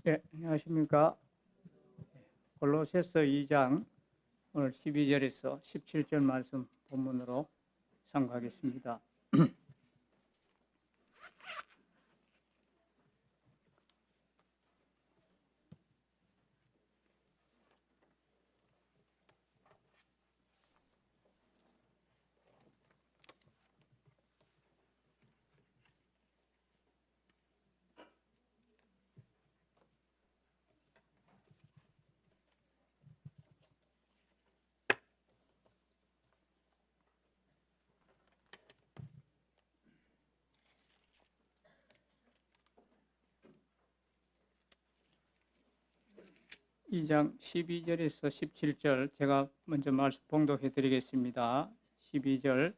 네, 안녕하십니까. 골로새서 2장 오늘 12절에서 17절 말씀 본문으로 참고하겠습니다. 2장 12절에서 17절 제가 먼저 말씀 봉독해 드리겠습니다. 12절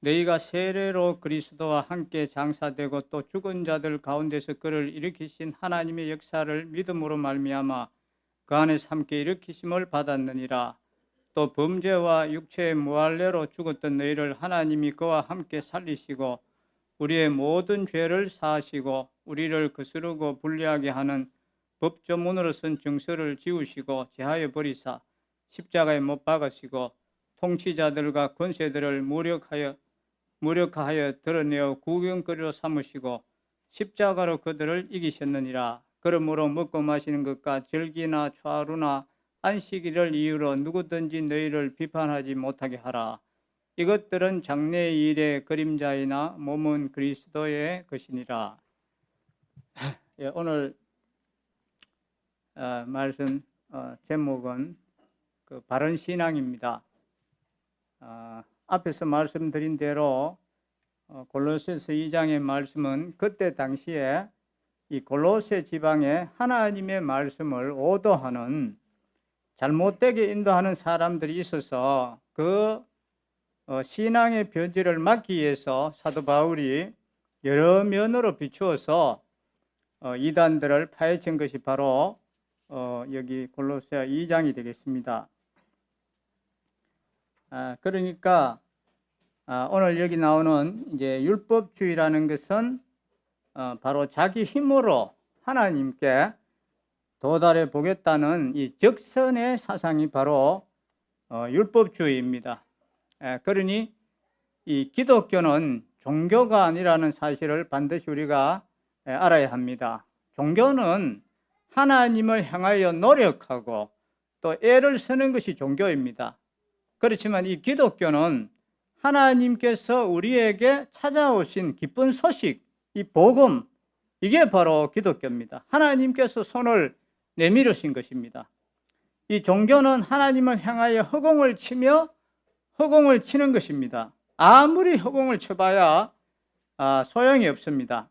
너희가 세례로 그리스도와 함께 장사되고 또 죽은 자들 가운데서 그를 일으키신 하나님의 역사를 믿음으로 말미암아 그 안에서 함께 일으키심을 받았느니라. 또 범죄와 육체의 무할례로 죽었던 너희를 하나님이 그와 함께 살리시고 우리의 모든 죄를 사하시고 우리를 거스르고 불리하게 하는 법조문으로 쓴 정서를 지우시고 제하여 버리사 십자가에 못 박으시고 통치자들과 권세들을 무력하여 드러내어 구경거리로 삼으시고 십자가로 그들을 이기셨느니라. 그러므로 먹고 마시는 것과 절기나 초하루나 안식일을 이유로 누구든지 너희를 비판하지 못하게 하라. 이것들은 장래의 일의 그림자이나 몸은 그리스도의 것이니라. 예, 오늘 말씀 제목은 바른 신앙입니다. 앞에서 말씀드린 대로 골로새서 2장의 말씀은 그때 당시에 이 골로새 지방에 하나님의 말씀을 오도하는 잘못되게 인도하는 사람들이 있어서 그 신앙의 변질을 막기 위해서 사도 바울이 여러 면으로 비추어서 이단들을 파헤친 것이 바로 여기 골로새 2장이 되겠습니다. 그러니까 오늘 여기 나오는 이제 율법주의라는 것은 바로 자기 힘으로 하나님께 도달해 보겠다는 이 적선의 사상이 바로 율법주의입니다. 그러니 이 기독교는 종교가 아니라는 사실을 반드시 우리가 알아야 합니다. 종교는 하나님을 향하여 노력하고 또 애를 쓰는 것이 종교입니다. 그렇지만 이 기독교는 하나님께서 우리에게 찾아오신 기쁜 소식, 이 복음, 이게 바로 기독교입니다. 하나님께서 손을 내밀으신 것입니다. 이 종교는 하나님을 향하여 허공을 치며 허공을 치는 것입니다. 아무리 허공을 쳐봐야 소용이 없습니다.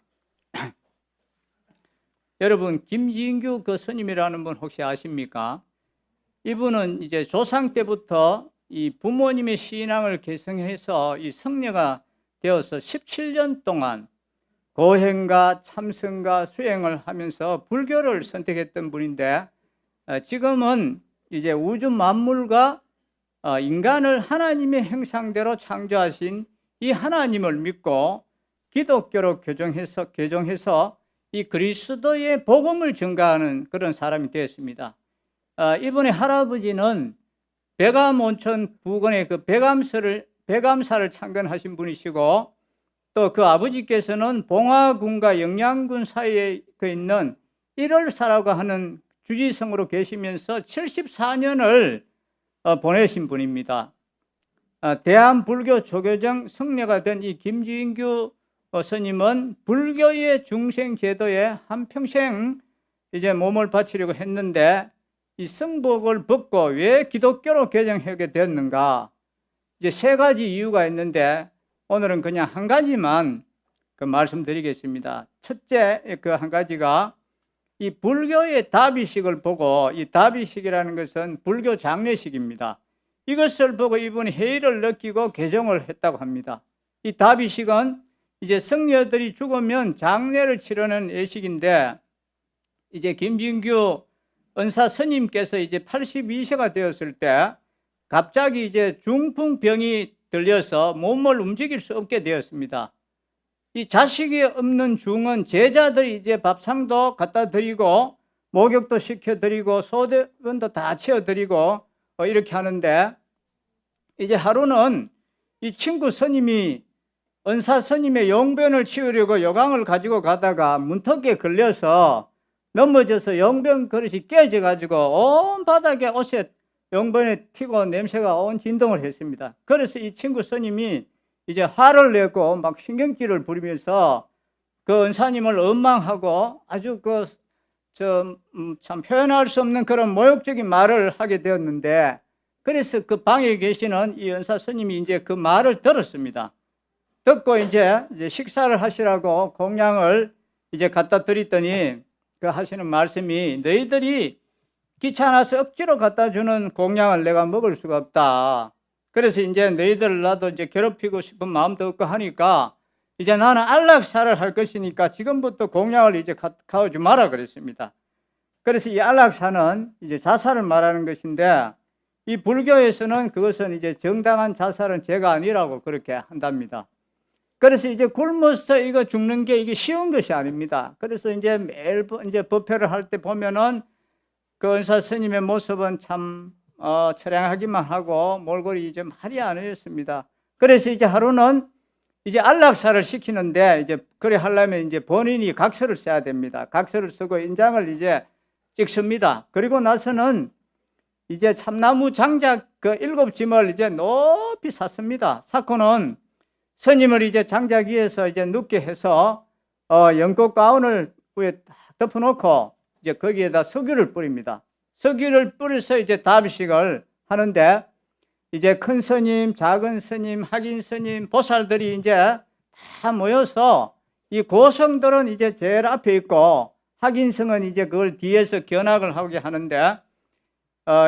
여러분, 김진규 그 스님이라는 분 혹시 아십니까? 이분은 이제 조상 때부터 이 부모님의 신앙을 계승해서 이 성녀가 되어서 17년 동안 고행과 참선과 수행을 하면서 불교를 선택했던 분인데 지금은 이제 우주 만물과 인간을 하나님의 형상대로 창조하신 이 하나님을 믿고 기독교로 개종해서 이 그리스도의 복음을 전가하는 그런 사람이 되었습니다. 이분의 할아버지는 백암 온천 부근의 그 백암사를 창건하신 분이시고 또 그 아버지께서는 봉화군과 영양군 사이에 있는 일월사라고 하는 주지성으로 계시면서 74년을 보내신 분입니다. 대한불교 조교정 성녀가 된 이 김진규 스님은 불교의 중생 제도에 한평생 이제 몸을 바치려고 했는데 이 성복을 벗고 왜 기독교로 개종하게 되었는가? 이제 세 가지 이유가 있는데 오늘은 그냥 한 가지만 말씀드리겠습니다. 첫째 그 한 가지가 이 불교의 다비식을 보고, 이 다비식이라는 것은 불교 장례식입니다. 이것을 보고 이분이 회의를 느끼고 개종을 했다고 합니다. 이 다비식은 이제 성녀들이 죽으면 장례를 치르는 예식인데 이제 김진규 은사 스님께서 이제 82세가 되었을 때 갑자기 이제 중풍병이 들려서 몸을 움직일 수 없게 되었습니다. 이 자식이 없는 중은 제자들이 이제 밥상도 갖다 드리고 목욕도 시켜드리고 소변도 다 치워드리고 이렇게 하는데, 이제 하루는 이 친구 스님이 은사 스님의 용변을 치우려고 요강을 가지고 가다가 문턱에 걸려서 넘어져서 용변 그릇이 깨져 가지고 온 바닥에 옷에 용변에 튀고 냄새가 온 진동을 했습니다. 그래서 이 친구 스님이 이제 화를 내고 막 신경질을 부리면서 그 은사님을 원망하고 아주 참 표현할 수 없는 그런 모욕적인 말을 하게 되었는데, 그래서 그 방에 계시는 이 은사 스님이 이제 그 말을 들었습니다. 듣고 이제 식사를 하시라고 공양을 이제 갖다 드렸더니 그 하시는 말씀이, 너희들이 귀찮아서 억지로 갖다 주는 공양을 내가 먹을 수가 없다. 그래서 이제 너희들 나도 이제 괴롭히고 싶은 마음도 없고 하니까 이제 나는 안락사를 할 것이니까 지금부터 공양을 이제 가져오지 마라 그랬습니다. 그래서 이 안락사는 이제 자살을 말하는 것인데, 이 불교에서는 그것은 이제 정당한 자살은 죄가 아니라고 그렇게 한답니다. 그래서 이제 굶어서 이거 죽는 게 이게 쉬운 것이 아닙니다. 그래서 이제 매일 이제 법회를 할 때 보면은 그 은사 스님의 모습은 참 처량하기만 하고 몰골이 이제 말이 아니었습니다. 그래서 이제 하루는 이제 안락사를 시키는데, 이제 그래 하려면 이제 본인이 각서를 써야 됩니다. 각서를 쓰고 인장을 이제 찍습니다. 그리고 나서는 이제 참나무 장작 그 7짐을 이제 높이 샀습니다. 사고는 스님을 이제 장작 위에서 이제 눕게 해서 연꽃 가운을 위에 덮어놓고 이제 거기에다 석유를 뿌립니다. 석유를 뿌려서 이제 답식을 하는데, 이제 큰 스님, 작은 스님, 학인 스님, 보살들이 이제 다 모여서 이 고성들은 이제 제일 앞에 있고 학인성은 이제 그걸 뒤에서 견학을 하게 하는데,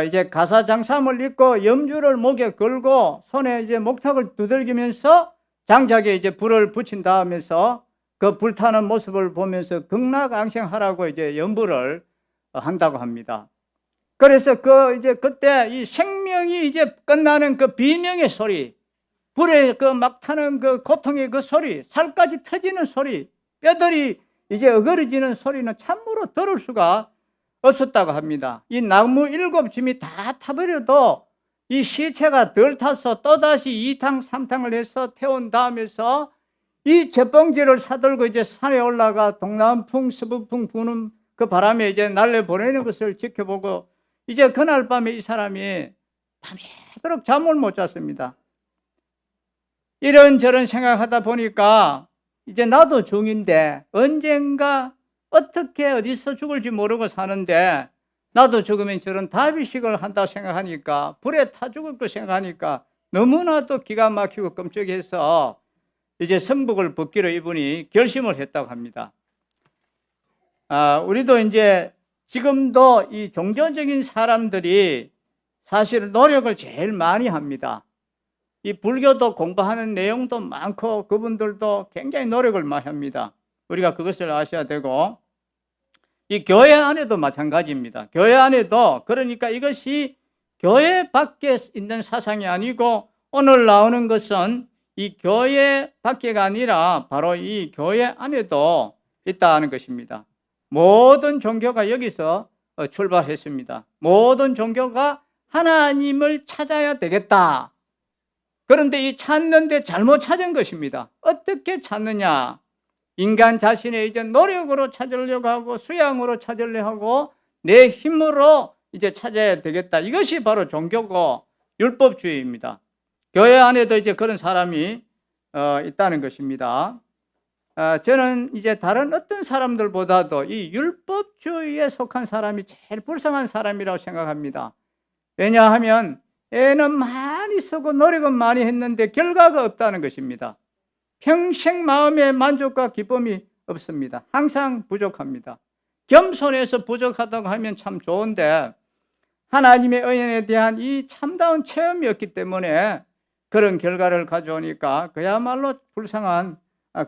이제 가사장삼을 입고 염주를 목에 걸고 손에 이제 목탁을 두들기면서 장작에 이제 불을 붙인 다음에서 그 불타는 모습을 보면서 극락앙생하라고 이제 연부를 한다고 합니다. 그래서 이제 그때 이 생명이 이제 끝나는 그 비명의 소리, 불에 그 막 타는 그 고통의 그 소리, 살까지 터지는 소리, 뼈들이 이제 어그러지는 소리는 참으로 들을 수가 없었다고 합니다. 이 나무 7짐이 다 타버려도 이 시체가 덜 타서 또다시 2탕, 3탕을 해서 태운 다음에서 이 젖봉지를 사들고 이제 산에 올라가 동남풍, 서북풍 부는 그 바람에 이제 날려보내는 것을 지켜보고, 이제 그날 밤에 이 사람이 밤새도록 잠을 못 잤습니다. 이런저런 생각하다 보니까 이제 나도 중인데 언젠가 어떻게 어디서 죽을지 모르고 사는데 나도 죽으면 저런 다비식을 한다 생각하니까, 불에 타 죽을 거 생각하니까 너무나도 기가 막히고 끔찍해서 이제 선복을 벗기로 이분이 결심을 했다고 합니다. 우리도 이제 지금도 이 종교적인 사람들이 사실 노력을 제일 많이 합니다. 이 불교도 공부하는 내용도 많고 그분들도 굉장히 노력을 많이 합니다. 우리가 그것을 아셔야 되고, 이 교회 안에도 마찬가지입니다. 교회 안에도, 그러니까 이것이 교회 밖에 있는 사상이 아니고 오늘 나오는 것은 이 교회 밖에가 아니라 바로 이 교회 안에도 있다는 것입니다. 모든 종교가 여기서 출발했습니다. 모든 종교가 하나님을 찾아야 되겠다. 그런데 이 찾는데 잘못 찾은 것입니다. 어떻게 찾느냐? 인간 자신의 이제 노력으로 찾으려고 하고 수양으로 찾으려고 하고 내 힘으로 이제 찾아야 되겠다. 이것이 바로 종교고 율법주의입니다. 교회 안에도 이제 그런 사람이 있다는 것입니다. 저는 이제 다른 어떤 사람들보다도 이 율법주의에 속한 사람이 제일 불쌍한 사람이라고 생각합니다. 왜냐하면 애는 많이 쓰고 노력은 많이 했는데 결과가 없다는 것입니다. 평생 마음의 만족과 기쁨이 없습니다. 항상 부족합니다. 겸손해서 부족하다고 하면 참 좋은데 하나님의 은혜에 대한 이 참다운 체험이 없기 때문에 그런 결과를 가져오니까 그야말로 불쌍한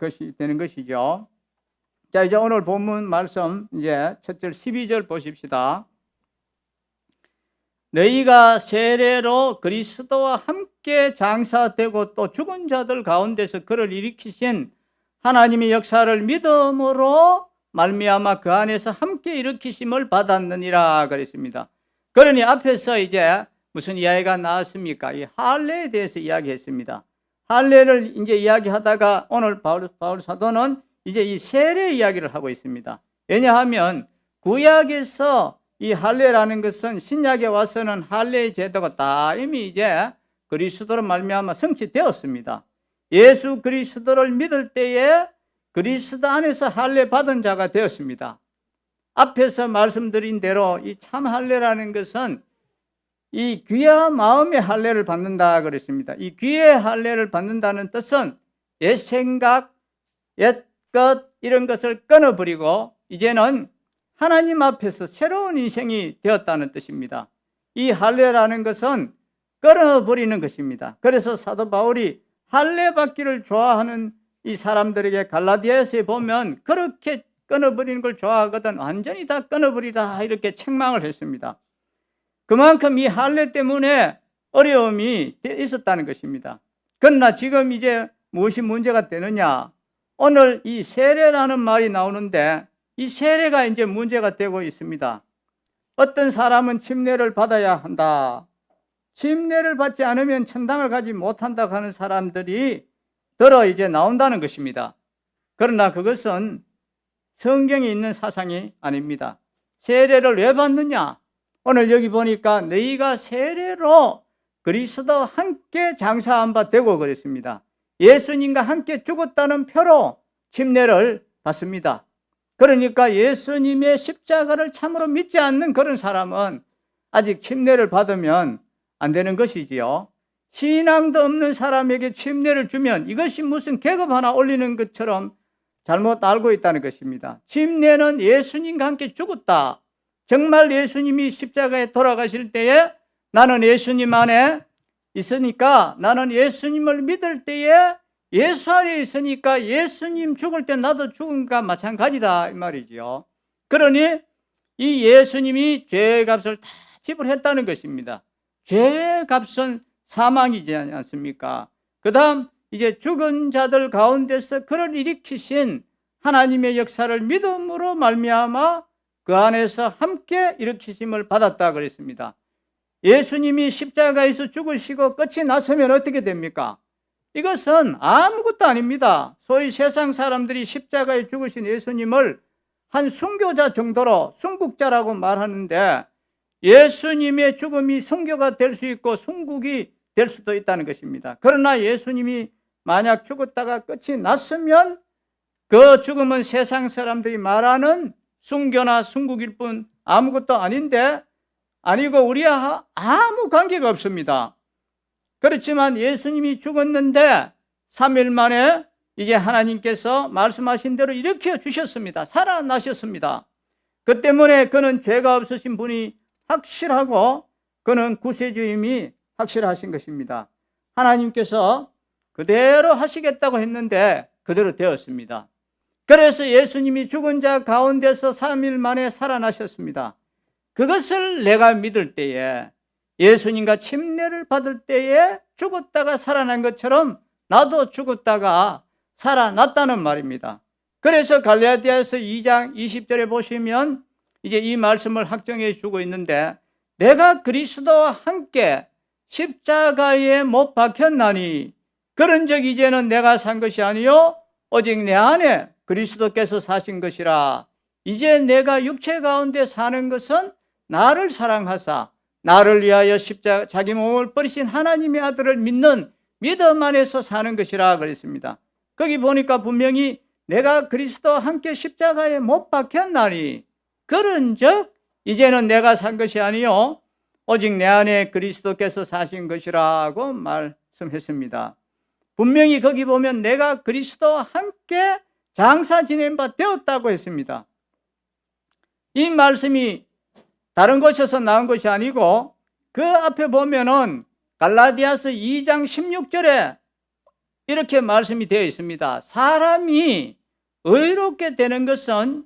것이 되는 것이죠. 자, 이제 오늘 본문 말씀 이제 첫절 12절 보십시다. 너희가 세례로 그리스도와 함께 장사되고 또 죽은 자들 가운데서 그를 일으키신 하나님의 역사를 믿음으로 말미암아 그 안에서 함께 일으키심을 받았느니라 그랬습니다. 그러니 앞에서 이제 무슨 이야기가 나왔습니까? 이 할례에 대해서 이야기했습니다. 할례를 이제 이야기하다가 오늘 바울 사도는 이제 이 세례 이야기를 하고 있습니다. 왜냐하면 구약에서 이 할례라는 것은 신약에 와서는 할례의 제도가 다 이미 이제 그리스도로 말미암아 성취되었습니다. 예수 그리스도를 믿을 때에 그리스도 안에서 할례 받은 자가 되었습니다. 앞에서 말씀드린 대로 이 참 할례라는 것은 이 귀와 마음의 할례를 받는다 그랬습니다. 이 귀의 할례를 받는다는 뜻은 옛 생각, 옛 것 이런 것을 끊어버리고 이제는 하나님 앞에서 새로운 인생이 되었다는 뜻입니다. 이 할례라는 것은 끊어버리는 것입니다. 그래서 사도 바울이 할례 받기를 좋아하는 이 사람들에게 갈라디아서에 보면 그렇게 끊어버리는 걸 좋아하거든 완전히 다 끊어버리라 이렇게 책망을 했습니다. 그만큼 이 할례 때문에 어려움이 있었다는 것입니다. 그러나 지금 이제 무엇이 문제가 되느냐? 오늘 이 세례라는 말이 나오는데 이 세례가 이제 문제가 되고 있습니다. 어떤 사람은 침례를 받아야 한다. 침례를 받지 않으면 천당을 가지 못한다고 하는 사람들이 들어 이제 나온다는 것입니다. 그러나 그것은 성경에 있는 사상이 아닙니다. 세례를 왜 받느냐? 오늘 여기 보니까 너희가 세례로 그리스도와 함께 장사한 바 되고 그랬습니다. 예수님과 함께 죽었다는 표로 침례를 받습니다. 그러니까 예수님의 십자가를 참으로 믿지 않는 그런 사람은 아직 침례를 받으면 안 되는 것이지요. 신앙도 없는 사람에게 침례를 주면 이것이 무슨 계급 하나 올리는 것처럼 잘못 알고 있다는 것입니다. 침례는 예수님과 함께 죽었다. 정말 예수님이 십자가에 돌아가실 때에 나는 예수님 안에 있으니까 나는 예수님을 믿을 때에 예수 안에 있으니까 예수님 죽을 때 나도 죽은가 마찬가지다 이 말이죠. 그러니 이 예수님이 죄의 값을 다 지불했다는 것입니다. 죄의 값은 사망이지 않습니까? 그 다음 이제 죽은 자들 가운데서 그를 일으키신 하나님의 역사를 믿음으로 말미암아 그 안에서 함께 일으키심을 받았다 그랬습니다. 예수님이 십자가에서 죽으시고 끝이 났으면 어떻게 됩니까? 이것은 아무것도 아닙니다. 소위 세상 사람들이 십자가에 죽으신 예수님을 한 순교자 정도로 순국자라고 말하는데 예수님의 죽음이 순교가 될 수 있고 순국이 될 수도 있다는 것입니다. 그러나 예수님이 만약 죽었다가 끝이 났으면 그 죽음은 세상 사람들이 말하는 순교나 순국일 뿐 아무것도 아닌데 아니고 우리와 아무 관계가 없습니다. 그렇지만 예수님이 죽었는데 3일 만에 이제 하나님께서 말씀하신 대로 일으켜 주셨습니다. 살아나셨습니다. 그 때문에 그는 죄가 없으신 분이 확실하고 그는 구세주임이 확실하신 것입니다. 하나님께서 그대로 하시겠다고 했는데 그대로 되었습니다. 그래서 예수님이 죽은 자 가운데서 3일 만에 살아나셨습니다. 그것을 내가 믿을 때에 예수님과 침례를 받을 때에 죽었다가 살아난 것처럼 나도 죽었다가 살아났다는 말입니다. 그래서 갈라디아서 2장 20절에 보시면 이제 이 말씀을 확정해 주고 있는데 내가 그리스도와 함께 십자가에 못 박혔나니 그런즉 이제는 내가 산 것이 아니요 오직 내 안에 그리스도께서 사신 것이라. 이제 내가 육체 가운데 사는 것은 나를 사랑하사 나를 위하여 십자가 자기 몸을 버리신 하나님의 아들을 믿는 믿음 안에서 사는 것이라 그랬습니다. 거기 보니까 분명히 내가 그리스도와 함께 십자가에 못 박혔나니 그런즉 이제는 내가 산 것이 아니요 오직 내 안에 그리스도께서 사신 것이라고 말씀했습니다. 분명히 거기 보면 내가 그리스도와 함께 장사 지낸 바 되었다고 했습니다. 이 말씀이 다른 곳에서 나온 것이 아니고 그 앞에 보면은 갈라디아서 2장 16절에 이렇게 말씀이 되어 있습니다. 사람이 의롭게 되는 것은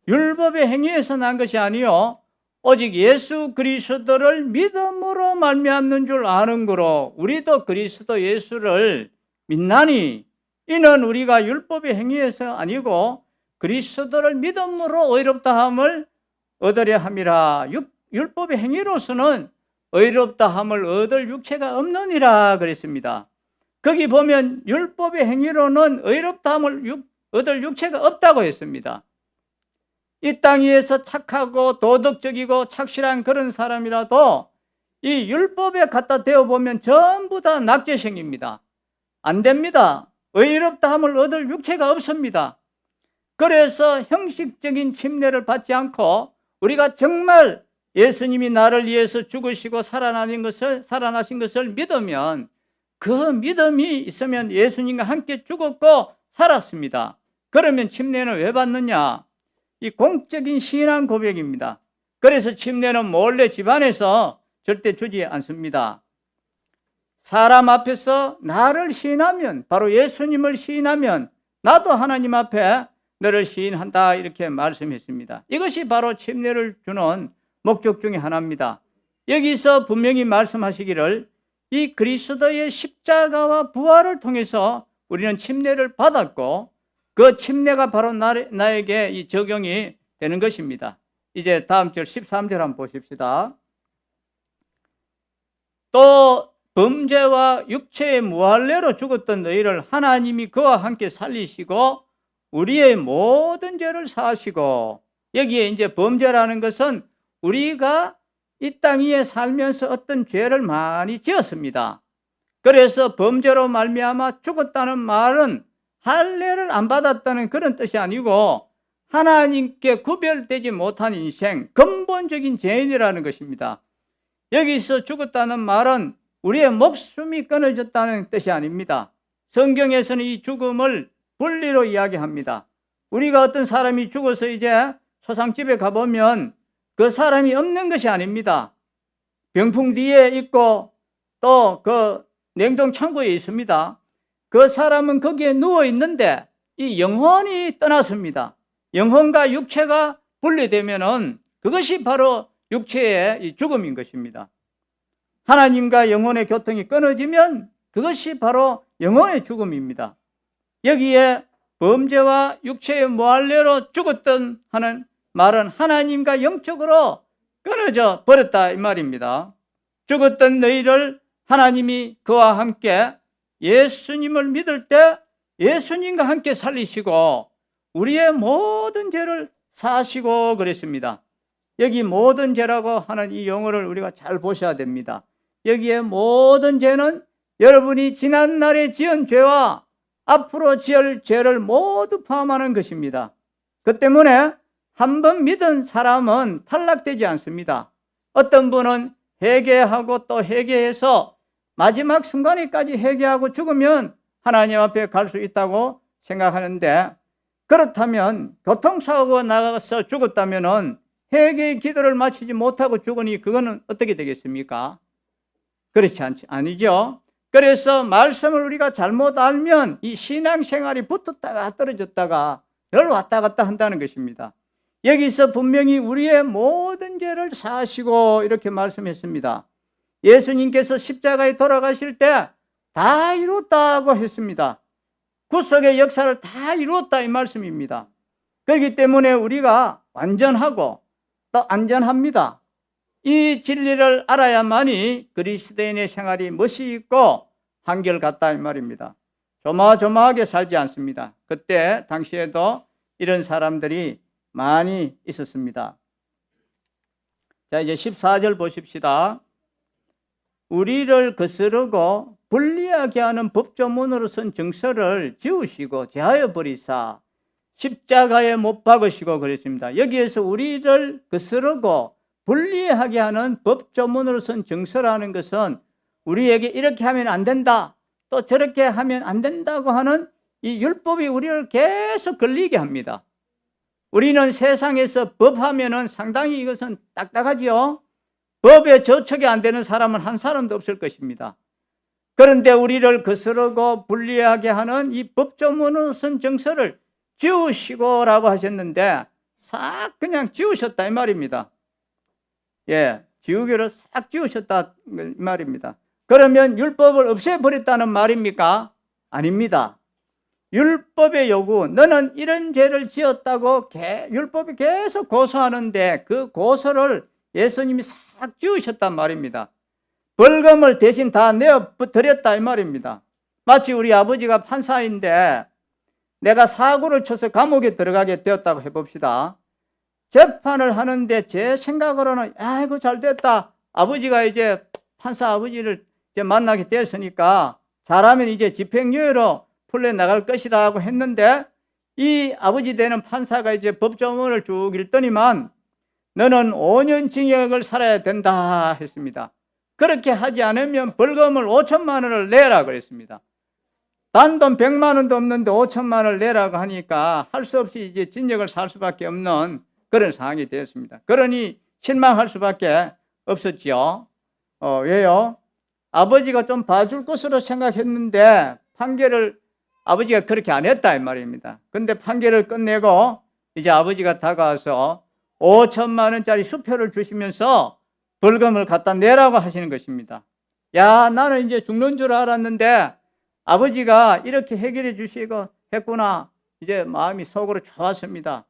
율법의 행위에서 난 것이 아니요 오직 예수 그리스도를 믿음으로 말미암는 줄 아는 거로 우리도 그리스도 예수를 믿나니 이는 우리가 율법의 행위에서 아니고 그리스도를 믿음으로 의롭다함을 얻으려 함이라. 율법의 행위로서는 의롭다함을 얻을 육체가 없느니라 그랬습니다. 거기 보면 율법의 행위로는 의롭다함을 얻을 육체가 없다고 했습니다. 이 땅 위에서 착하고 도덕적이고 착실한 그런 사람이라도 이 율법에 갖다 대어보면 전부 다 낙제생입니다. 안 됩니다. 의롭다함을 얻을 육체가 없습니다. 그래서 형식적인 침례를 받지 않고 우리가 정말 예수님이 나를 위해서 죽으시고 살아나신 것을 믿으면 그 믿음이 있으면 예수님과 함께 죽었고 살았습니다. 그러면 침례는 왜 받느냐? 이 공적인 신앙 고백입니다. 그래서 침례는 몰래 집안에서 절대 주지 않습니다. 사람 앞에서 나를 시인하면, 바로 예수님을 시인하면 나도 하나님 앞에 너를 시인한다 이렇게 말씀했습니다. 이것이 바로 침례를 주는 목적 중에 하나입니다. 여기서 분명히 말씀하시기를 이 그리스도의 십자가와 부활을 통해서 우리는 침례를 받았고 그 침례가 바로 나에게 이 적용이 되는 것입니다. 이제 다음 절 13절 한번 보십시다. 또 범죄와 육체의 무할례로 죽었던 너희를 하나님이 그와 함께 살리시고 우리의 모든 죄를 사하시고, 여기에 이제 범죄라는 것은 우리가 이 땅 위에 살면서 어떤 죄를 많이 지었습니다. 그래서 범죄로 말미암아 죽었다는 말은 할례를 안 받았다는 그런 뜻이 아니고 하나님께 구별되지 못한 인생, 근본적인 죄인이라는 것입니다. 여기서 죽었다는 말은 우리의 목숨이 끊어졌다는 뜻이 아닙니다. 성경에서는 이 죽음을 분리로 이야기합니다. 우리가 어떤 사람이 죽어서 이제 소상집에 가보면 그 사람이 없는 것이 아닙니다. 병풍 뒤에 있고 또 그 냉동 창고에 있습니다. 그 사람은 거기에 누워 있는데 이 영혼이 떠났습니다. 영혼과 육체가 분리되면은 그것이 바로 육체의 이 죽음인 것입니다. 하나님과 영혼의 교통이 끊어지면 그것이 바로 영혼의 죽음입니다. 여기에 범죄와 육체의 무할례로 죽었던 하는 말은 하나님과 영적으로 끊어져 버렸다 이 말입니다. 죽었던 너희를 하나님이 그와 함께 예수님을 믿을 때 예수님과 함께 살리시고 우리의 모든 죄를 사하시고 그랬습니다. 여기 모든 죄라고 하는 이 용어를 우리가 잘 보셔야 됩니다. 여기에 모든 죄는 여러분이 지난날에 지은 죄와 앞으로 지을 죄를 모두 포함하는 것입니다. 그 때문에 한 번 믿은 사람은 탈락되지 않습니다. 어떤 분은 회개하고 또 회개해서 마지막 순간에까지 회개하고 죽으면 하나님 앞에 갈 수 있다고 생각하는데, 그렇다면 교통사고가 나가서 죽었다면 회개의 기도를 마치지 못하고 죽으니 그거는 어떻게 되겠습니까? 그렇지 아니죠. 그래서 말씀을 우리가 잘못 알면 이 신앙생활이 붙었다가 떨어졌다가 늘 왔다 갔다 한다는 것입니다. 여기서 분명히 우리의 모든 죄를 사하시고 이렇게 말씀했습니다. 예수님께서 십자가에 돌아가실 때 다 이뤘다고 했습니다. 구속의 역사를 다 이루었다 이 말씀입니다. 그렇기 때문에 우리가 완전하고 또 안전합니다. 이 진리를 알아야만이 그리스도인의 생활이 멋이 있고 한결같다 이 말입니다. 조마조마하게 살지 않습니다. 그때 당시에도 이런 사람들이 많이 있었습니다. 자, 이제 14절 보십시다. 우리를 거스르고 불리하게 하는 법조문으로 쓴 정서를 지우시고 제하여 버리사 십자가에 못 박으시고 그랬습니다. 여기에서 우리를 거스르고 불리하게 하는 법조문으로 쓴 정서라는 것은 우리에게 이렇게 하면 안 된다, 또 저렇게 하면 안 된다고 하는 이 율법이 우리를 계속 걸리게 합니다. 우리는 세상에서 법하면은 상당히 이것은 딱딱하지요. 법에 저촉이 안 되는 사람은 한 사람도 없을 것입니다. 그런데 우리를 거스르고 불리하게 하는 이 법조문으로 쓴 정서를 지우시고라고 하셨는데 싹 그냥 지우셨다 이 말입니다. 예, 지우개로 싹 지우셨다 이 말입니다. 그러면 율법을 없애버렸다는 말입니까? 아닙니다. 율법의 요구, 너는 이런 죄를 지었다고 율법이 계속 고소하는데 그 고소를 예수님이 싹 지우셨단 말입니다. 벌금을 대신 다 내어드렸다 이 말입니다. 마치 우리 아버지가 판사인데 내가 사고를 쳐서 감옥에 들어가게 되었다고 해봅시다. 재판을 하는데 제 생각으로는 아이고 잘 됐다. 아버지가 이제 판사 아버지를 이제 만나게 되었으니까 잘하면 이제 집행유예로 풀려나갈 것이라고 했는데 이 아버지 되는 판사가 이제 법조문을 쭉 읽더니만 너는 5년 징역을 살아야 된다 했습니다. 그렇게 하지 않으면 벌금을 5천만 원을 내라 그랬습니다. 단돈 100만 원도 없는데 5천만 원을 내라고 하니까 할 수 없이 이제 징역을 살 수밖에 없는 그런 상황이 되었습니다. 그러니 실망할 수밖에 없었죠. 왜요? 아버지가 좀 봐줄 것으로 생각했는데 판결을 아버지가 그렇게 안 했다 이 말입니다. 근데 판결을 끝내고 이제 아버지가 다가와서 5천만 원짜리 수표를 주시면서 벌금을 갖다 내라고 하시는 것입니다. 야, 나는 이제 죽는 줄 알았는데 아버지가 이렇게 해결해 주시고 했구나. 이제 마음이 속으로 좋았습니다.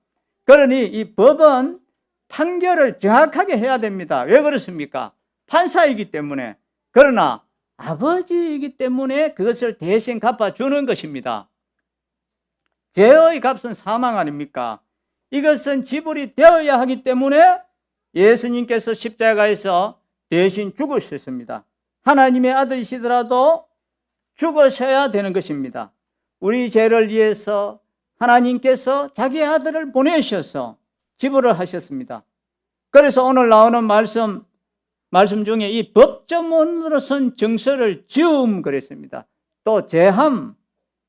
그러니 이 법은 판결을 정확하게 해야 됩니다. 왜 그렇습니까? 판사이기 때문에. 그러나 아버지이기 때문에 그것을 대신 갚아주는 것입니다. 죄의 값은 사망 아닙니까? 이것은 지불이 되어야 하기 때문에 예수님께서 십자가에서 대신 죽으셨습니다. 하나님의 아들이시더라도 죽으셔야 되는 것입니다. 우리 죄를 위해서 하나님께서 자기 아들을 보내셔서 지불을 하셨습니다. 그래서 오늘 나오는 말씀 중에 이 법조문으로선 정서를 지음 그랬습니다. 또 제함,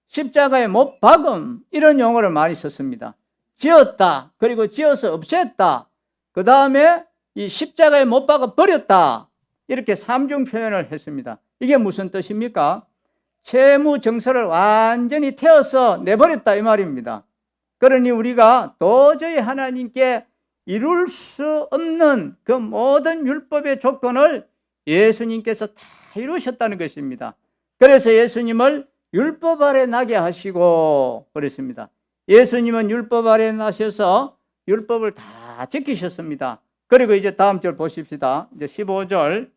십자가에 못 박음 이런 용어를 많이 썼습니다. 지었다, 그리고 지어서 없앴다, 그 다음에 이 십자가에 못 박아 버렸다, 이렇게 삼중 표현을 했습니다. 이게 무슨 뜻입니까? 채무 정서를 완전히 태워서 내버렸다 이 말입니다. 그러니 우리가 도저히 하나님께 이룰 수 없는 그 모든 율법의 조건을 예수님께서 다 이루셨다는 것입니다. 그래서 예수님을 율법 아래 나게 하시고 그랬습니다. 예수님은 율법 아래 나셔서 율법을 다 지키셨습니다. 그리고 이제 다음 절 보십시다. 이제 15절.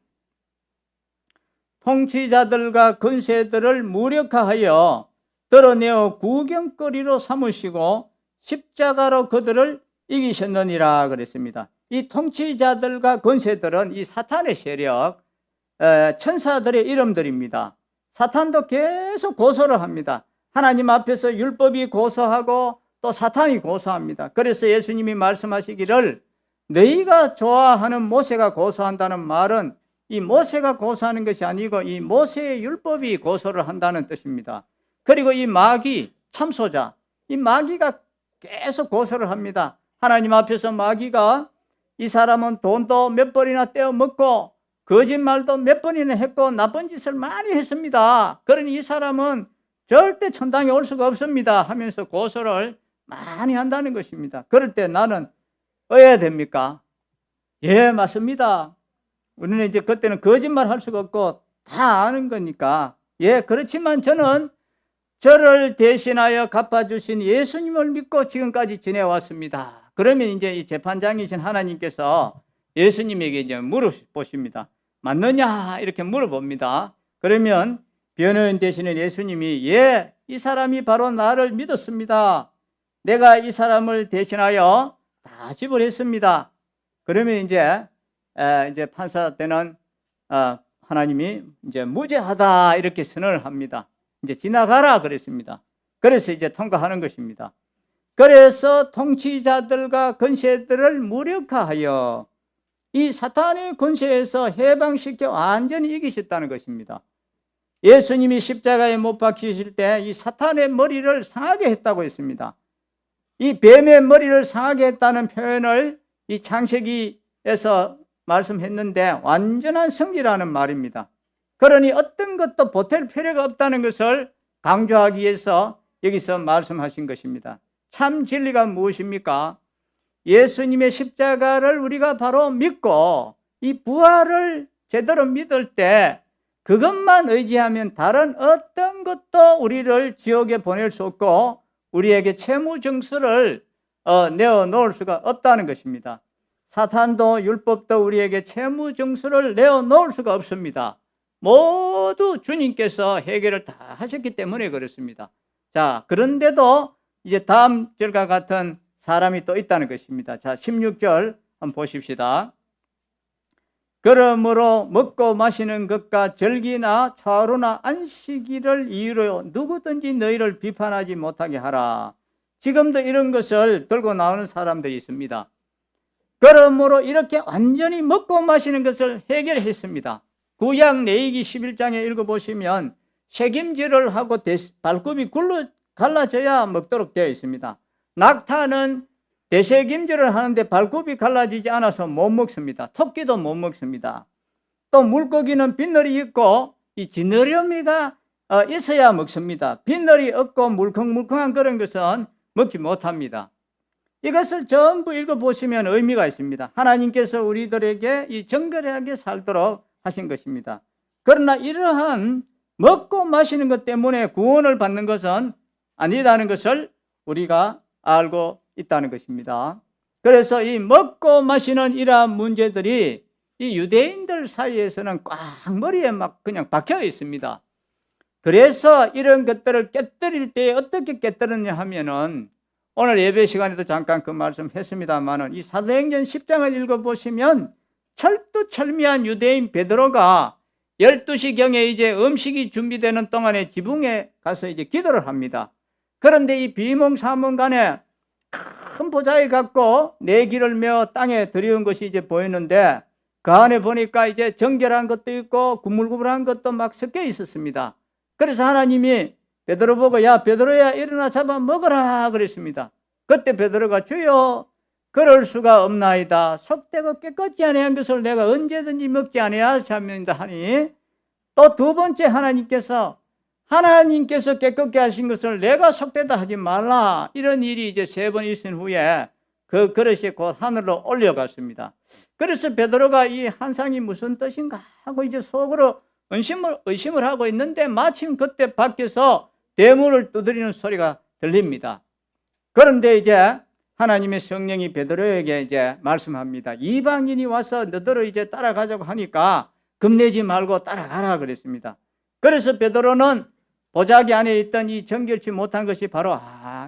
통치자들과 권세들을 무력화하여 드러내어 구경거리로 삼으시고 십자가로 그들을 이기셨느니라 그랬습니다. 이 통치자들과 권세들은 이 사탄의 세력, 천사들의 이름들입니다. 사탄도 계속 고소를 합니다. 하나님 앞에서 율법이 고소하고 또 사탄이 고소합니다. 그래서 예수님이 말씀하시기를 너희가 좋아하는 모세가 고소한다는 말은 이 모세가 고소하는 것이 아니고 이 모세의 율법이 고소를 한다는 뜻입니다. 그리고 이 마귀, 참소자, 이 마귀가 계속 고소를 합니다. 하나님 앞에서 마귀가 이 사람은 돈도 몇 번이나 떼어먹고 거짓말도 몇 번이나 했고 나쁜 짓을 많이 했습니다. 그러니 이 사람은 절대 천당에 올 수가 없습니다 하면서 고소를 많이 한다는 것입니다. 그럴 때 나는 어야 됩니까? 예, 맞습니다. 우리는 이제 그때는 거짓말 할 수가 없고 다 아는 거니까 예, 그렇지만 저는 저를 대신하여 갚아주신 예수님을 믿고 지금까지 지내왔습니다. 그러면 이제 이 재판장이신 하나님께서 예수님에게 이제 물어보십니다. 맞느냐? 이렇게 물어봅니다. 그러면 변호인 되시는 예수님이 예, 이 사람이 바로 나를 믿었습니다. 내가 이 사람을 대신하여 다 지불했습니다. 그러면 이제 판사 때는 하나님이 이제 무죄하다 이렇게 선언을 합니다. 이제 지나가라 그랬습니다. 그래서 이제 통과하는 것입니다. 그래서 통치자들과 권세들을 무력화하여 이 사탄의 권세에서 해방시켜 완전히 이기셨다는 것입니다. 예수님이 십자가에 못 박히실 때 이 사탄의 머리를 상하게 했다고 했습니다. 이 뱀의 머리를 상하게 했다는 표현을 이 창세기에서 말씀했는데 완전한 승리라는 말입니다. 그러니 어떤 것도 보탤 필요가 없다는 것을 강조하기 위해서 여기서 말씀하신 것입니다. 참 진리가 무엇입니까? 예수님의 십자가를 우리가 바로 믿고 이 부활을 제대로 믿을 때 그것만 의지하면 다른 어떤 것도 우리를 지옥에 보낼 수 없고 우리에게 채무 증서를 내어놓을 수가 없다는 것입니다. 사탄도 율법도 우리에게 채무 증서를 내어놓을 수가 없습니다. 모두 주님께서 해결을 다 하셨기 때문에 그렇습니다. 자, 그런데도 이제 다음 절과 같은 사람이 또 있다는 것입니다. 자, 16절 한번 보십시다. 그러므로 먹고 마시는 것과 절기나 차로나 안식일을 이유로 누구든지 너희를 비판하지 못하게 하라. 지금도 이런 것을 들고 나오는 사람들이 있습니다. 그러므로 이렇게 완전히 먹고 마시는 것을 해결했습니다. 구약 레위기 11장에 읽어보시면 책임질을 하고 발굽이 갈라져야 먹도록 되어 있습니다. 낙타는 대책임질을 하는데 발굽이 갈라지지 않아서 못 먹습니다. 토끼도 못 먹습니다. 또 물고기는 빗늘이 있고 이 지느러미가 있어야 먹습니다. 빗늘이 없고 물컹물컹한 그런 것은 먹지 못합니다. 이것을 전부 읽어보시면 의미가 있습니다. 하나님께서 우리들에게 이 정결하게 살도록 하신 것입니다. 그러나 이러한 먹고 마시는 것 때문에 구원을 받는 것은 아니다는 것을 우리가 알고 있다는 것입니다. 그래서 이 먹고 마시는 이러한 문제들이 이 유대인들 사이에서는 꽉 머리에 막 그냥 박혀 있습니다. 그래서 이런 것들을 깨뜨릴 때 어떻게 깨뜨렸냐 하면은 오늘 예배 시간에도 잠깐 그 말씀 했습니다만은 이 사도행전 10장을 읽어보시면 철두철미한 유대인 베드로가 12시경에 이제 음식이 준비되는 동안에 지붕에 가서 이제 기도를 합니다. 그런데 이 비몽사몽간에 큰 보자기 갖고 네 길을 메어 땅에 들여온 것이 이제 보이는데 그 안에 보니까 이제 정결한 것도 있고 구물구물한 것도 막 섞여 있었습니다. 그래서 하나님이 베드로 보고 야 베드로야 일어나 잡아 먹어라 그랬습니다. 그때 베드로가 주여 그럴 수가 없나이다. 속되고 깨끗지 아니한 것을 내가 언제든지 먹지 아니하시옵나이다 하니 또 두 번째 하나님께서 깨끗게 하신 것을 내가 속되다 하지 말라. 이런 일이 이제 세 번 있은 후에 그 그릇이 곧 하늘로 올려갔습니다. 그래서 베드로가 이 환상이 무슨 뜻인가 하고 이제 속으로 의심을 하고 있는데 마침 그때 밖에서 대문을 두드리는 소리가 들립니다. 그런데 이제 하나님의 성령이 베드로에게 이제 말씀합니다. 이방인이 와서 너더러 이제 따라가자고 하니까 겁내지 말고 따라가라 그랬습니다. 그래서 베드로는 보자기 안에 있던 이 정결치 못한 것이 바로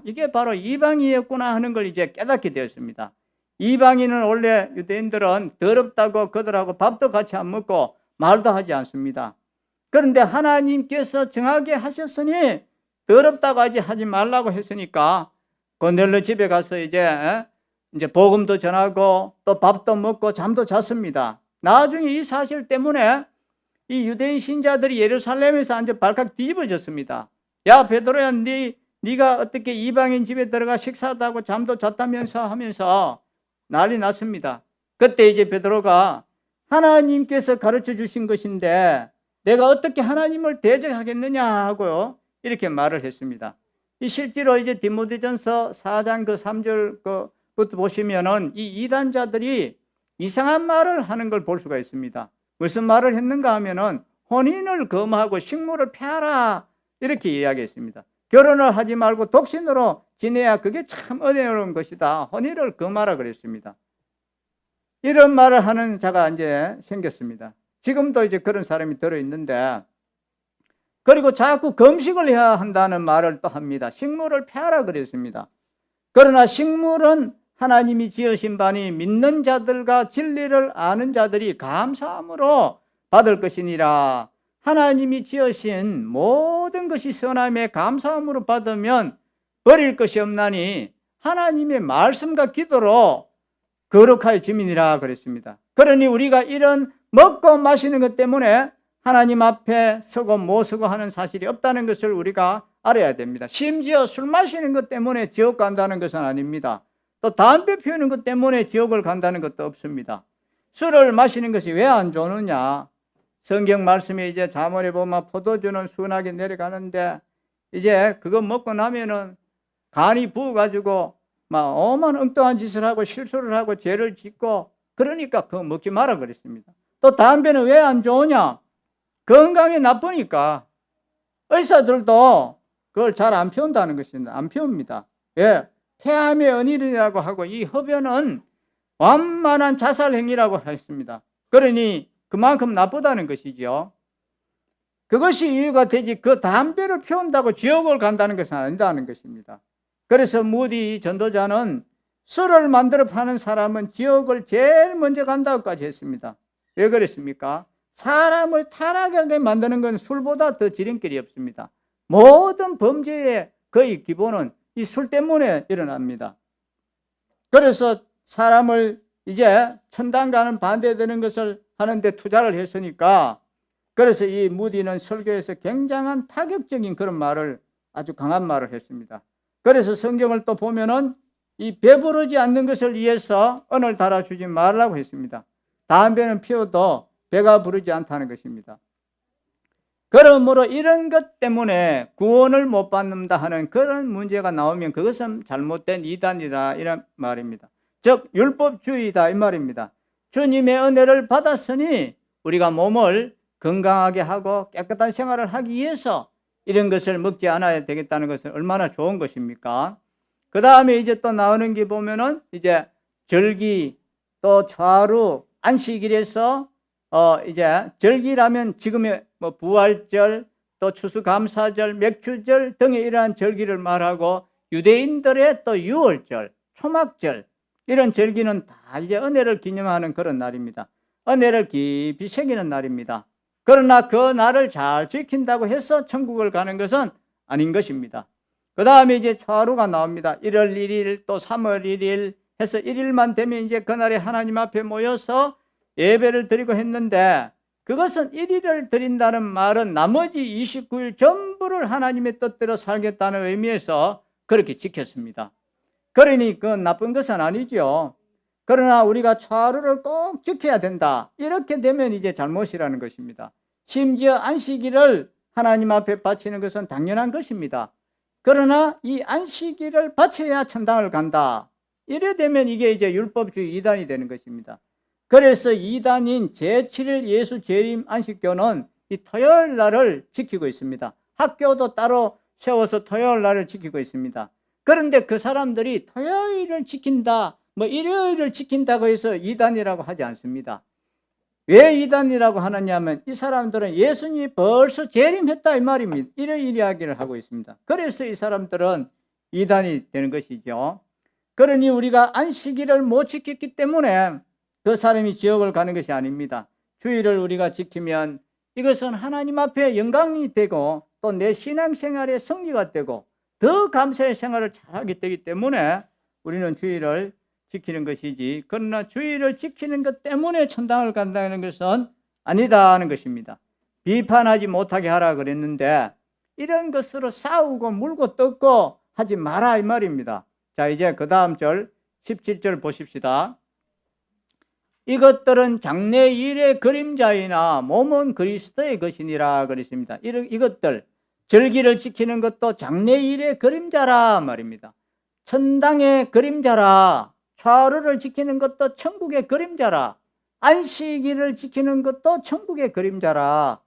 이게 바로 이방인이었구나 하는 걸 이제 깨닫게 되었습니다. 이방인은 원래 유대인들은 더럽다고 그들하고 밥도 같이 안 먹고 말도 하지 않습니다. 그런데 하나님께서 정하게 하셨으니 더럽다고 하지 말라고 했으니까 고넬료 집에 가서 이제 복음도 전하고 또 밥도 먹고 잠도 잤습니다. 나중에 이 사실 때문에 이 유대인 신자들이 예루살렘에서 완전 발칵 뒤집어졌습니다. 야 베드로야 네가 어떻게 이방인 집에 들어가 식사도 하고 잠도 잤다면서 하면서 난리 났습니다. 그때 이제 베드로가 하나님께서 가르쳐 주신 것인데 내가 어떻게 하나님을 대적하겠느냐 하고요 이렇게 말을 했습니다. 이 실제로 이제 디모데전서 4장 그 3절부터 보시면은 이 이단자들이 이상한 말을 하는 걸 볼 수가 있습니다. 무슨 말을 했는가 하면은 혼인을 금하고 식물을 펴라 이렇게 이야기했습니다. 결혼을 하지 말고 독신으로 지내야 그게 참 어려운 것이다. 혼인을 금하라 그랬습니다. 이런 말을 하는 자가 이제 생겼습니다. 지금도 이제 그런 사람이 들어있는데 그리고 자꾸 금식을 해야 한다는 말을 또 합니다. 식물을 펴라 그랬습니다. 그러나 식물은 하나님이 지으신 바니 믿는 자들과 진리를 아는 자들이 감사함으로 받을 것이니라. 하나님이 지으신 모든 것이 선함에 감사함으로 받으면 버릴 것이 없나니 하나님의 말씀과 기도로 거룩하여 지민이라 그랬습니다. 그러니 우리가 이런 먹고 마시는 것 때문에 하나님 앞에 서고 못 서고 하는 사실이 없다는 것을 우리가 알아야 됩니다. 심지어 술 마시는 것 때문에 지옥 간다는 것은 아닙니다. 또 담배 피우는 것 때문에 지옥을 간다는 것도 없습니다. 술을 마시는 것이 왜 안 좋느냐? 성경 말씀에 이제 잠언에 보면 포도주는 순하게 내려가는데 이제 그거 먹고 나면은 간이 부어가지고 막 오만 엉뚱한 짓을 하고 실수를 하고 죄를 짓고 그러니까 그거 먹지 마라 그랬습니다. 또 담배는 왜 안 좋으냐? 건강에 나쁘니까 의사들도 그걸 잘 안 피운다는 것입니다. 안 피웁니다. 예, 폐암의 은일이라고 하고 이 흡연은 완만한 자살행위라고 했습니다. 그러니 그만큼 나쁘다는 것이죠. 그것이 이유가 되지 그 담배를 피운다고 지옥을 간다는 것은 아니다는 것입니다. 그래서 무디 전도자는 술을 만들어 파는 사람은 지옥을 제일 먼저 간다고까지 했습니다. 왜 그랬습니까? 사람을 타락하게 만드는 건 술보다 더 지름길이 없습니다. 모든 범죄의 거의 기본은 이 술 때문에 일어납니다. 그래서 사람을 이제 천당 가는 반대되는 것을 하는데 투자를 했으니까, 그래서 이 무디는 설교에서 굉장한 파격적인 그런 말을, 아주 강한 말을 했습니다. 그래서 성경을 또 보면은 이 배부르지 않는 것을 위해서 언을 달아주지 말라고 했습니다. 담배는 피워도 배가 부르지 않다는 것입니다. 그러므로 이런 것 때문에 구원을 못 받는다 하는 그런 문제가 나오면 그것은 잘못된 이단이다, 이런 말입니다. 즉 율법주의다, 이 말입니다. 주님의 은혜를 받았으니 우리가 몸을 건강하게 하고 깨끗한 생활을 하기 위해서 이런 것을 먹지 않아야 되겠다는 것은 얼마나 좋은 것입니까? 그 다음에 이제 또 나오는 게 보면은 이제 절기, 또 좌루, 안식일에서 이제 절기라면 지금의 뭐 부활절, 또 추수감사절, 맥주절 등의 이러한 절기를 말하고, 유대인들의 또 유월절, 초막절, 이런 절기는 다 이제 은혜를 기념하는 그런 날입니다. 은혜를 깊이 새기는 날입니다. 그러나 그 날을 잘 지킨다고 해서 천국을 가는 것은 아닌 것입니다. 그 다음에 이제 좌루가 나옵니다. 1월 1일 또 3월 1일 해서 1일만 되면 이제 그날에 하나님 앞에 모여서 예배를 드리고 했는데, 그것은 1일을 드린다는 말은 나머지 29일 전부를 하나님의 뜻대로 살겠다는 의미에서 그렇게 지켰습니다. 그러니 그건 나쁜 것은 아니죠. 그러나 우리가 좌루를 꼭 지켜야 된다, 이렇게 되면 이제 잘못이라는 것입니다. 심지어 안식일을 하나님 앞에 바치는 것은 당연한 것입니다. 그러나 이 안식일을 바쳐야 천당을 간다, 이래 되면 이게 이제 율법주의 이단이 되는 것입니다. 그래서 이단인 제7일 예수 재림 안식교는 이 토요일 날을 지키고 있습니다. 학교도 따로 세워서 토요일 날을 지키고 있습니다. 그런데 그 사람들이 토요일을 지킨다, 뭐 일요일을 지킨다고 해서 이단이라고 하지 않습니다. 왜 이단이라고 하느냐면 이 사람들은 예수님이 벌써 재림했다, 이 말입니다. 이런 이야기를 하고 있습니다. 그래서 이 사람들은 이단이 되는 것이죠. 그러니 우리가 안식일을 못 지켰기 때문에 그 사람이 지옥을 가는 것이 아닙니다. 주일을 우리가 지키면 이것은 하나님 앞에 영광이 되고 또 내 신앙생활의 승리가 되고 더 감사의 생활을 잘하게 되기 때문에 우리는 주일을 지키는 것이지, 그러나 주일을 지키는 것 때문에 천당을 간다는 것은 아니다는 것입니다. 비판하지 못하게 하라 그랬는데 이런 것으로 싸우고 물고 뜯고 하지 마라, 이 말입니다. 자, 이제 그 다음 절 17절 보십시다. 이것들은 장래일의 그림자이나 몸은 그리스도의 것이니라 그랬습니다. 이것들, 절기를 지키는 것도 장래일의 그림자라 말입니다. 천당의 그림자라, 좌루를 지키는 것도 천국의 그림자라, 안식일을 지키는 것도 천국의 그림자라,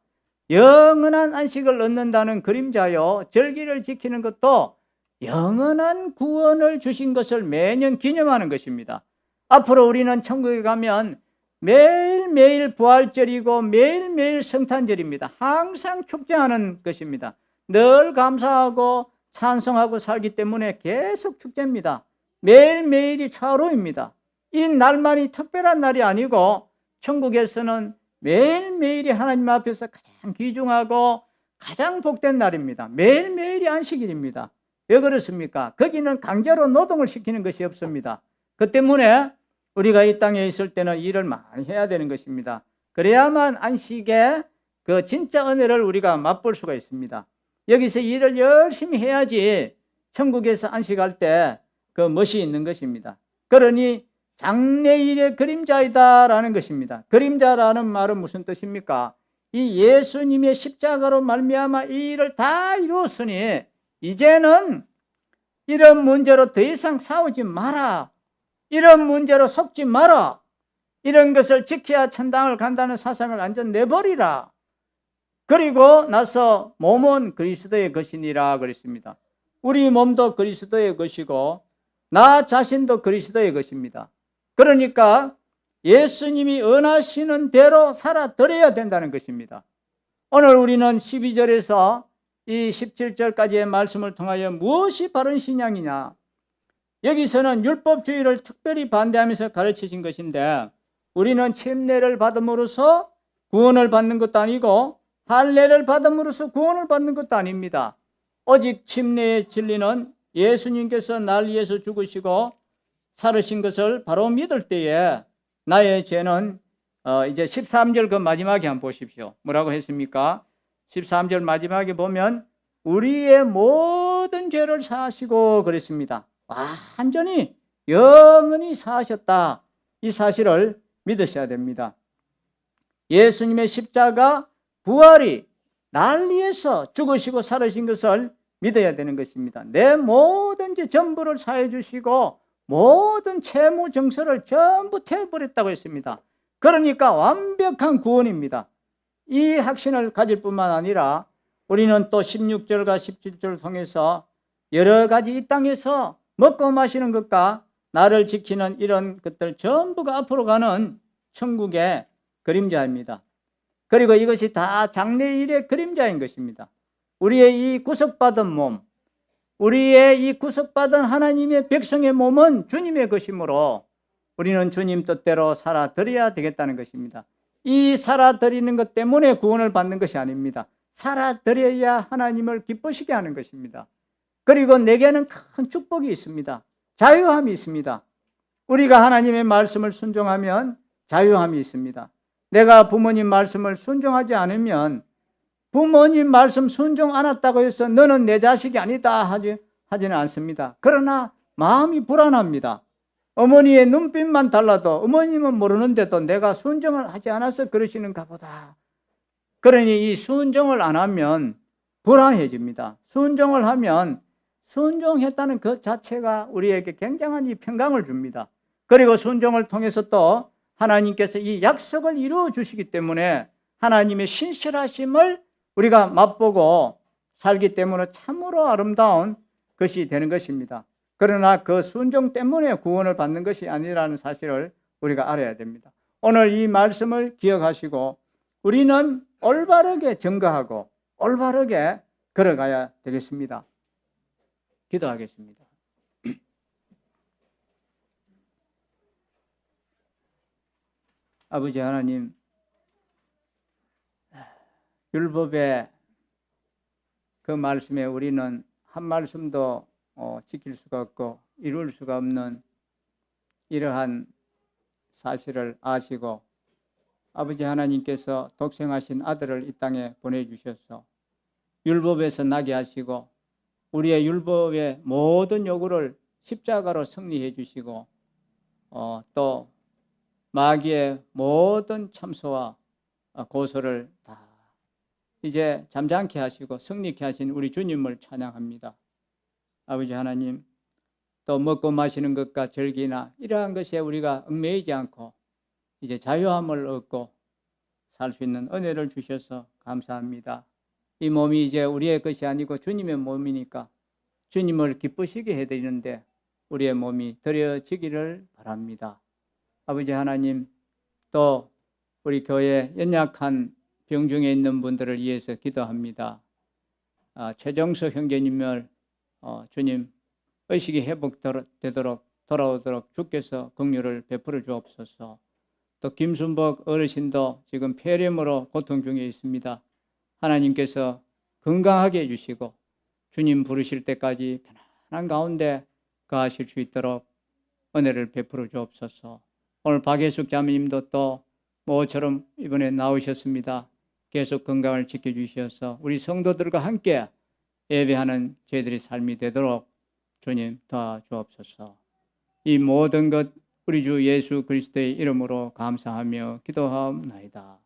영원한 안식을 얻는다는 그림자요, 절기를 지키는 것도 영원한 구원을 주신 것을 매년 기념하는 것입니다. 앞으로 우리는 천국에 가면 매일매일 부활절이고 매일매일 성탄절입니다. 항상 축제하는 것입니다. 늘 감사하고 찬송하고 살기 때문에 계속 축제입니다. 매일매일이 차로입니다. 이 날만이 특별한 날이 아니고 천국에서는 매일매일이 하나님 앞에서 가장 귀중하고 가장 복된 날입니다. 매일매일이 안식일입니다. 왜 그렇습니까? 거기는 강제로 노동을 시키는 것이 없습니다. 그 때문에 우리가 이 땅에 있을 때는 일을 많이 해야 되는 것입니다. 그래야만 안식의 그 진짜 은혜를 우리가 맛볼 수가 있습니다. 여기서 일을 열심히 해야지 천국에서 안식할 때 그 멋이 있는 것입니다. 그러니 장래일의 그림자이다라는 것입니다. 그림자라는 말은 무슨 뜻입니까? 이 예수님의 십자가로 말미암아 이 일을 다 이루었으니 이제는 이런 문제로 더 이상 싸우지 마라, 이런 문제로 속지 마라, 이런 것을 지켜야 천당을 간다는 사상을 완전 내버리라, 그리고 나서 몸은 그리스도의 것이니라 그랬습니다. 우리 몸도 그리스도의 것이고 나 자신도 그리스도의 것입니다. 그러니까 예수님이 원하시는 대로 살아드려야 된다는 것입니다. 오늘 우리는 12절에서 이 17절까지의 말씀을 통하여 무엇이 바른 신앙이냐, 여기서는 율법주의를 특별히 반대하면서 가르치신 것인데, 우리는 침례를 받음으로써 구원을 받는 것도 아니고 할례를 받음으로써 구원을 받는 것도 아닙니다. 오직 침례의 진리는 예수님께서 날 위해서 죽으시고 살으신 것을 바로 믿을 때에 나의 죄는 이제 13절 그 마지막에 한번 보십시오. 뭐라고 했습니까? 13절 마지막에 보면 우리의 모든 죄를 사하시고 그랬습니다. 완전히 영원히 사하셨다. 이 사실을 믿으셔야 됩니다. 예수님의 십자가 부활이 날 위해서 죽으시고 살으신 것을 믿어야 되는 것입니다. 내 모든 죄 전부를 사해 주시고 모든 채무 정서를 전부 태워버렸다고 했습니다. 그러니까 완벽한 구원입니다. 이 확신을 가질 뿐만 아니라 우리는 또 16절과 17절을 통해서 여러 가지 이 땅에서 먹고 마시는 것과 나를 지키는 이런 것들 전부가 앞으로 가는 천국의 그림자입니다. 그리고 이것이 다 장래일의 그림자인 것입니다. 우리의 이 구속받은 몸, 우리의 이 구속받은 하나님의 백성의 몸은 주님의 것이므로 우리는 주님 뜻대로 살아드려야 되겠다는 것입니다. 이 살아드리는 것 때문에 구원을 받는 것이 아닙니다. 살아드려야 하나님을 기쁘시게 하는 것입니다. 그리고 내게는 큰 축복이 있습니다. 자유함이 있습니다. 우리가 하나님의 말씀을 순종하면 자유함이 있습니다. 내가 부모님 말씀을 순종하지 않으면 부모님 말씀 순종 안 했다고 해서 너는 내 자식이 아니다 하지는 않습니다. 그러나 마음이 불안합니다. 어머니의 눈빛만 달라도 어머님은 모르는데도 내가 순종을 하지 않아서 그러시는가 보다. 그러니 이 순종을 안 하면 불안해집니다. 순종을 하면 순종했다는 그 자체가 우리에게 굉장한 이 평강을 줍니다. 그리고 순종을 통해서 또 하나님께서 이 약속을 이루어 주시기 때문에 하나님의 신실하심을 우리가 맛보고 살기 때문에 참으로 아름다운 것이 되는 것입니다. 그러나 그 순종 때문에 구원을 받는 것이 아니라는 사실을 우리가 알아야 됩니다. 오늘 이 말씀을 기억하시고 우리는 올바르게 증거하고 올바르게 걸어가야 되겠습니다. 기도하겠습니다. 아버지 하나님, 율법의 그 말씀에 우리는 한 말씀도 지킬 수가 없고 이룰 수가 없는 이러한 사실을 아시고 아버지 하나님께서 독생하신 아들을 이 땅에 보내주셔서 율법에서 나게 하시고 우리의 율법의 모든 요구를 십자가로 승리해 주시고 또 마귀의 모든 참소와 고소를 다 이제 잠잠케 하시고 승리케 하신 우리 주님을 찬양합니다. 아버지 하나님, 또 먹고 마시는 것과 절기나 이러한 것에 우리가 얽매이지 않고 이제 자유함을 얻고 살 수 있는 은혜를 주셔서 감사합니다. 이 몸이 이제 우리의 것이 아니고 주님의 몸이니까 주님을 기쁘시게 해드리는데 우리의 몸이 드려지기를 바랍니다. 아버지 하나님, 또 우리 교회 연약한 병중에 있는 분들을 위해서 기도합니다. 최정수 형제님을 주님 의식이 회복되도록 돌아오도록 주께서 긍휼을 베풀어 주옵소서. 또 김순복 어르신도 지금 폐렴으로 고통 중에 있습니다. 하나님께서 건강하게 해주시고 주님 부르실 때까지 편안한 가운데 거하실 수 있도록 은혜를 베풀어 주옵소서. 오늘 박예숙 자매님도 또 모처럼 이번에 나오셨습니다. 계속 건강을 지켜주셔서 우리 성도들과 함께 예배하는 저희들의 삶이 되도록 주님 도와주옵소서. 이 모든 것 우리 주 예수 그리스도의 이름으로 감사하며 기도하옵나이다.